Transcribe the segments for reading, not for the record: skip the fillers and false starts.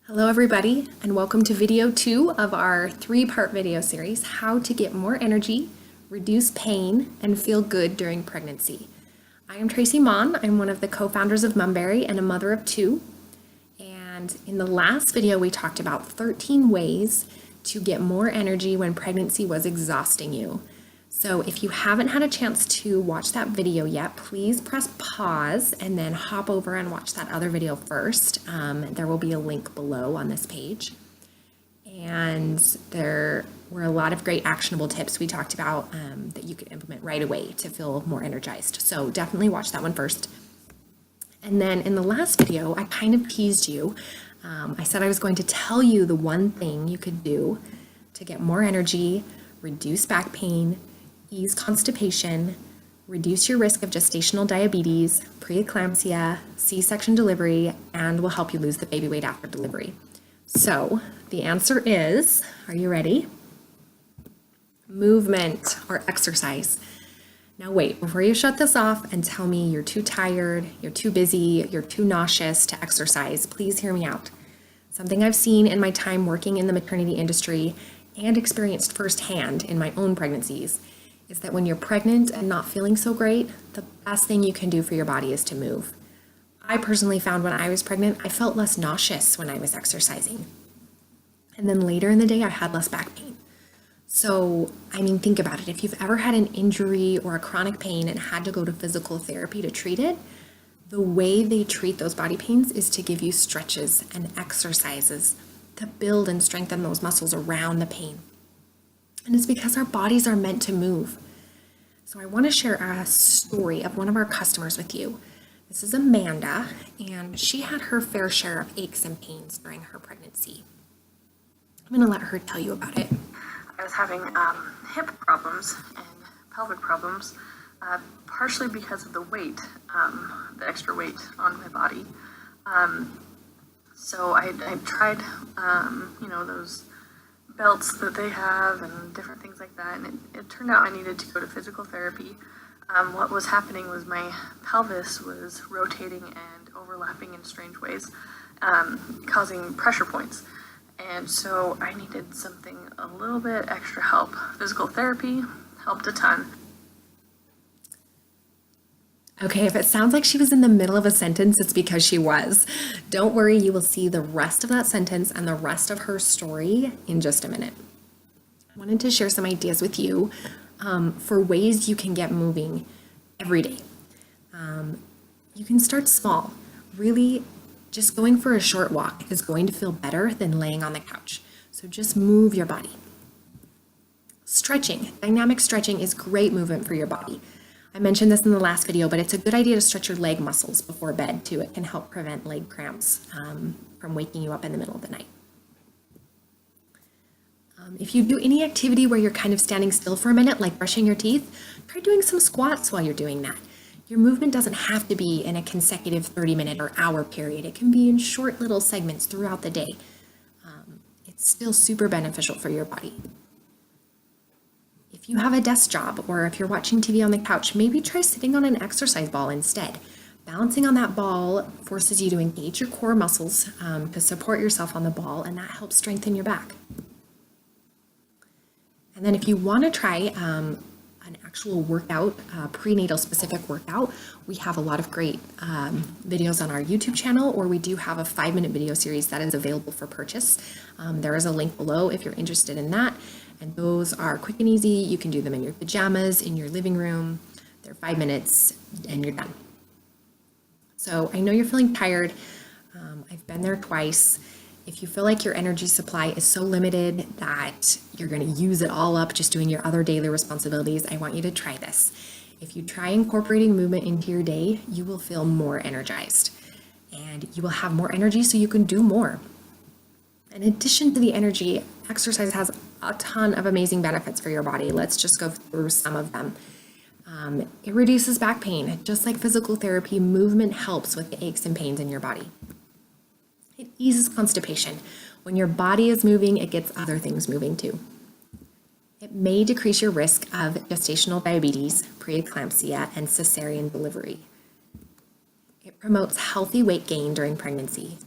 Hello everybody, and welcome to video 2 of our 3-part video series, How to Get More Energy, Reduce Pain, and Feel Good During Pregnancy. I am Tracy Mon. I'm one of the co-founders of Mumberry and a mother of 2. And in the last video, we talked about 13 ways to get more energy when pregnancy was exhausting you. So if you haven't had a chance to watch that video yet, please press pause and then hop over and watch that other video first. There will be a link below on this page. And there were a lot of great actionable tips we talked about that you could implement right away to feel more energized. So definitely watch that one first. And then in the last video, I kind of teased you. I said I was going to tell you the one thing you could do to get more energy, reduce back pain, ease constipation, reduce your risk of gestational diabetes, preeclampsia, C-section delivery, and will help you lose the baby weight after delivery. So the answer is, are you ready? Movement or exercise. Now wait, before you shut this off and tell me you're too tired, you're too busy, you're too nauseous to exercise, please hear me out. Something I've seen in my time working in the maternity industry and experienced firsthand in my own pregnancies is that when you're pregnant and not feeling so great, the best thing you can do for your body is to move. I personally found when I was pregnant, I felt less nauseous when I was exercising. And then later in the day, I had less back pain. So, think about it. If you've ever had an injury or a chronic pain and had to go to physical therapy to treat it, the way they treat those body pains is to give you stretches and exercises to build and strengthen those muscles around the pain. And it's because our bodies are meant to move. So I want to share a story of one of our customers with you. This is Amanda, and she had her fair share of aches and pains during her pregnancy. I'm going to let her tell you about it. I was having hip problems and pelvic problems, partially because of the weight, the extra weight on my body. So I tried, those belts that they have and different things like that, and it turned out I needed to go to physical therapy. What was happening was my pelvis was rotating and overlapping in strange ways, causing pressure points. And so I needed something a little bit extra help. Physical therapy helped a ton. Okay, if it sounds like she was in the middle of a sentence, it's because she was. Don't worry, you will see the rest of that sentence and the rest of her story in just a minute. I wanted to share some ideas with you for ways you can get moving every day. You can start small. Really, just going for a short walk is going to feel better than laying on the couch. So just move your body. Stretching, dynamic stretching is great movement for your body. I mentioned this in the last video, but it's a good idea to stretch your leg muscles before bed too. It can help prevent leg cramps from waking you up in the middle of the night. If you do any activity where you're kind of standing still for a minute, like brushing your teeth, try doing some squats while you're doing that. Your movement doesn't have to be in a consecutive 30-minute or hour period. It can be in short little segments throughout the day. It's still super beneficial for your body. If you have a desk job or if you're watching TV on the couch, maybe try sitting on an exercise ball instead. Balancing on that ball forces you to engage your core muscles to support yourself on the ball, and that helps strengthen your back. And then if you want to try an actual workout, prenatal specific workout, we have a lot of great videos on our YouTube channel, or we do have a 5-minute video series that is available for purchase. There is a link below if you're interested in that. And those are quick and easy. You can do them in your pajamas, in your living room. They're 5 minutes and you're done. So I know you're feeling tired. I've been there twice. If you feel like your energy supply is so limited that you're going to use it all up just doing your other daily responsibilities, I want you to try this. If you try incorporating movement into your day, you will feel more energized and you will have more energy so you can do more. In addition to the energy, exercise has a ton of amazing benefits for your body. Let's just go through some of them. It reduces back pain. Just like physical therapy, movement helps with the aches and pains in your body. It eases constipation. When your body is moving, it gets other things moving too. It may decrease your risk of gestational diabetes, preeclampsia, and cesarean delivery. It promotes healthy weight gain during pregnancy.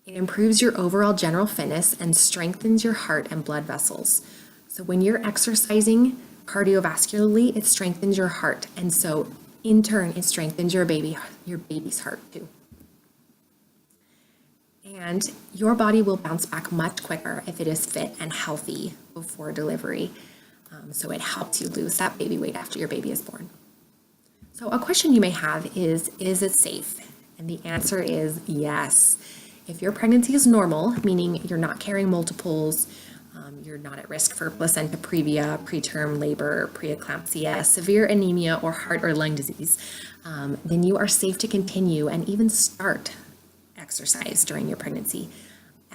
It improves your overall general fitness and strengthens your heart and blood vessels. So when you're exercising cardiovascularly, it strengthens your heart. And so in turn, it strengthens your baby's heart too. And your body will bounce back much quicker if it is fit and healthy before delivery. So it helps you lose that baby weight after your baby is born. So a question you may have is it safe? And the answer is yes. If your pregnancy is normal, meaning you're not carrying multiples, you're not at risk for placenta previa, preterm labor, preeclampsia, severe anemia, or heart or lung disease, then you are safe to continue and even start exercise during your pregnancy.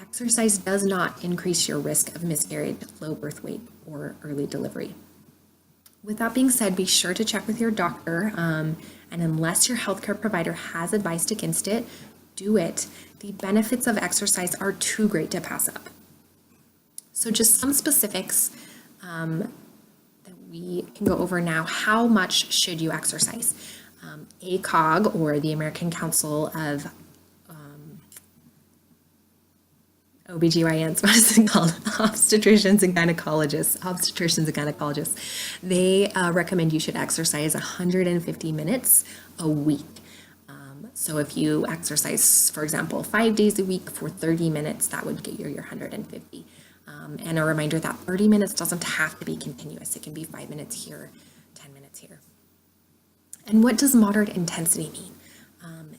Exercise does not increase your risk of miscarriage, low birth weight, or early delivery. With that being said, be sure to check with your doctor, and unless your healthcare provider has advised against it, do it. The benefits of exercise are too great to pass up. So just some specifics that we can go over now. How much should you exercise? ACOG, or the American Council of OBGYNs, what is it called? Obstetricians and gynecologists. They recommend you should exercise 150 minutes a week. So if you exercise, for example, 5 days a week for 30 minutes, that would get you your 150. And a reminder that 30 minutes doesn't have to be continuous. It can be 5 minutes here, 10 minutes here. And what does moderate intensity mean?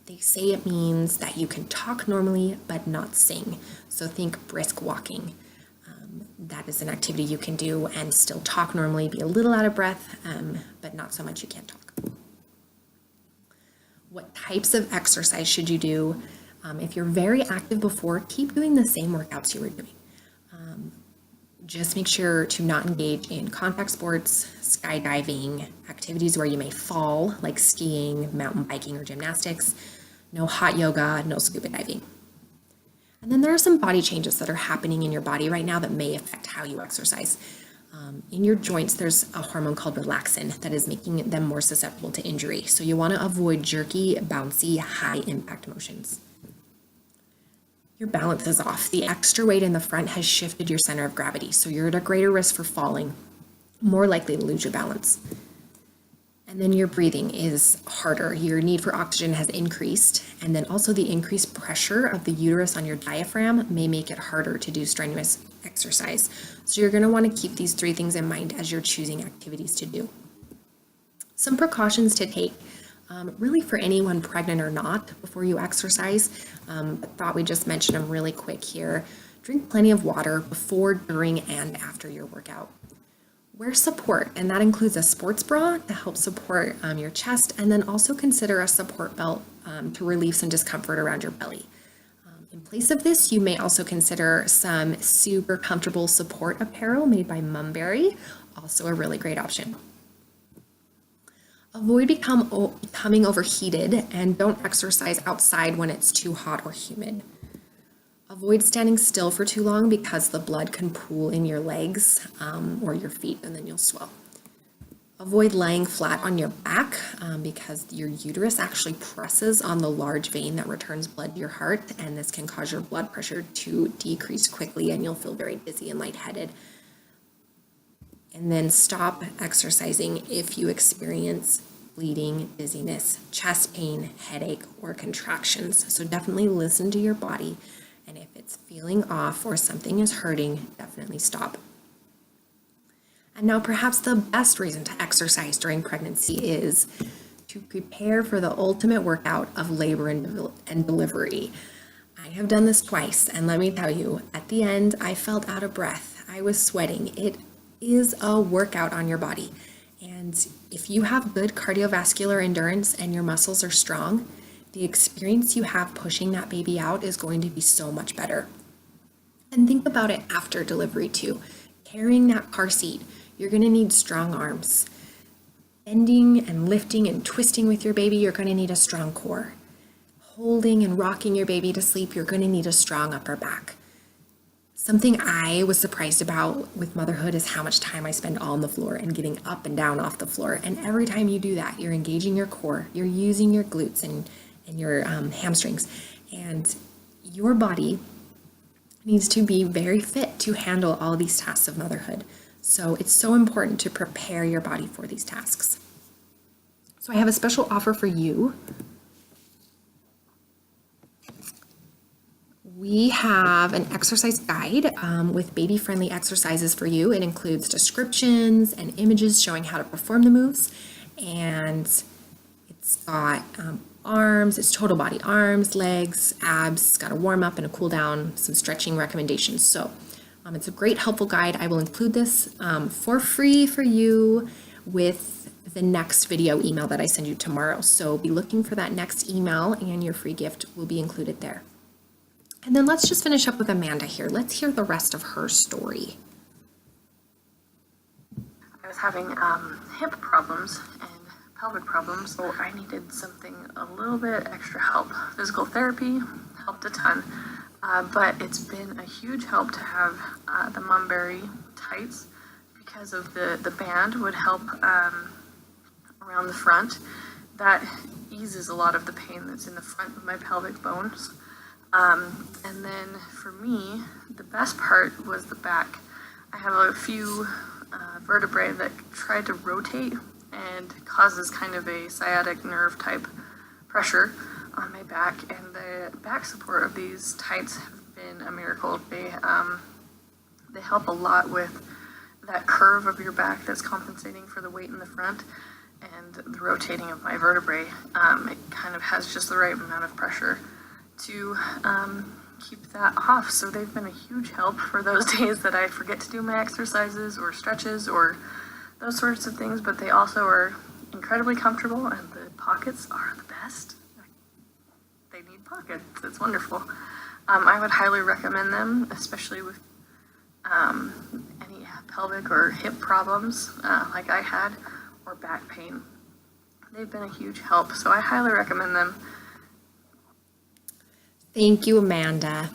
They say it means that you can talk normally but not sing. So think brisk walking. That is an activity you can do and still talk normally, be a little out of breath, but not so much you can't talk. What types of exercise should you do? If you're very active before, keep doing the same workouts you were doing. Just make sure to not engage in contact sports, skydiving, activities where you may fall, like skiing, mountain biking, or gymnastics. No hot yoga, no scuba diving. And then there are some body changes that are happening in your body right now that may affect how you exercise. In your joints, there's a hormone called relaxin that is making them more susceptible to injury. So you want to avoid jerky, bouncy, high impact motions. Your balance is off. The extra weight in the front has shifted your center of gravity, so you're at a greater risk for falling, more likely to lose your balance. And then your breathing is harder. Your need for oxygen has increased, and then also the increased pressure of the uterus on your diaphragm may make it harder to do strenuous exercise. So you're going to want to keep these 3 things in mind as you're choosing activities to do. Some precautions to take. Really for anyone pregnant or not before you exercise, but thought we just mention them really quick here. Drink plenty of water before, during, and after your workout. Wear support, and that includes a sports bra to help support your chest, and then also consider a support belt to relieve some discomfort around your belly. In place of this, you may also consider some super comfortable support apparel made by Mumberry, also a really great option. Avoid becoming overheated, and don't exercise outside when it's too hot or humid. Avoid standing still for too long because the blood can pool in your legs or your feet, and then you'll swell. Avoid lying flat on your back because your uterus actually presses on the large vein that returns blood to your heart, and this can cause your blood pressure to decrease quickly, and you'll feel very dizzy and lightheaded. And then stop exercising if you experience bleeding, dizziness, chest pain, headache, or contractions. So definitely listen to your body. And if it's feeling off or something is hurting, definitely stop. And now perhaps the best reason to exercise during pregnancy is to prepare for the ultimate workout of labor and delivery. I have done this twice, and let me tell you, at the end, I felt out of breath. I was sweating. It is a workout on your body. And if you have good cardiovascular endurance and your muscles are strong, the experience you have pushing that baby out is going to be so much better. And think about it after delivery too. Carrying that car seat, you're going to need strong arms. Bending and lifting and twisting with your baby, you're going to need a strong core. Holding and rocking your baby to sleep, you're going to need a strong upper back. Something I was surprised about with motherhood is how much time I spend on the floor and getting up and down off the floor. And every time you do that, you're engaging your core, you're using your glutes and your hamstrings. And your body needs to be very fit to handle all these tasks of motherhood. So it's so important to prepare your body for these tasks. So I have a special offer for you. We have an exercise guide with baby-friendly exercises for you. It includes descriptions and images showing how to perform the moves, and it's got arms, it's total body, arms, legs, abs, it's got a warm up and a cool down, some stretching recommendations. So it's a great helpful guide. I will include this for free for you with the next video email that I send you tomorrow. So be looking for that next email and your free gift will be included there. And then let's just finish up with Amanda here. Let's hear the rest of her story. I was having hip problems and pelvic problems, so I needed something a little bit extra help. Physical therapy helped a ton, but it's been a huge help to have the Momberry tights because of the band would help around the front. That eases a lot of the pain that's in the front of my pelvic bones. And then for me, the best part was the back. I have a few vertebrae that try to rotate and causes kind of a sciatic nerve type pressure on my back, and the back support of these tights have been a miracle. They help a lot with that curve of your back that's compensating for the weight in the front, and the rotating of my vertebrae. It kind of has just the right amount of pressure to keep that off. So they've been a huge help for those days that I forget to do my exercises or stretches or those sorts of things, but they also are incredibly comfortable, and the pockets are the best. They need pockets. It's wonderful. I would highly recommend them, especially with any pelvic or hip problems like I had, or back pain. They've been a huge help, so I highly recommend them. Thank you, Amanda.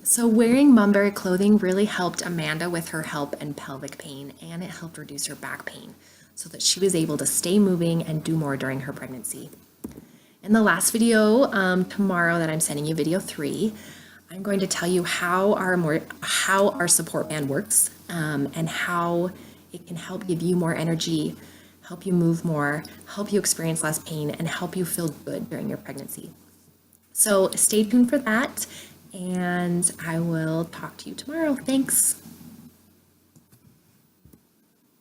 So wearing Momberry clothing really helped Amanda with her hip and pelvic pain, and it helped reduce her back pain so that she was able to stay moving and do more during her pregnancy. In the last video tomorrow that I'm sending you, video 3, I'm going to tell you how our support band works and how it can help give you more energy, help you move more, help you experience less pain, and help you feel good during your pregnancy. So stay tuned for that, and I will talk to you tomorrow. Thanks.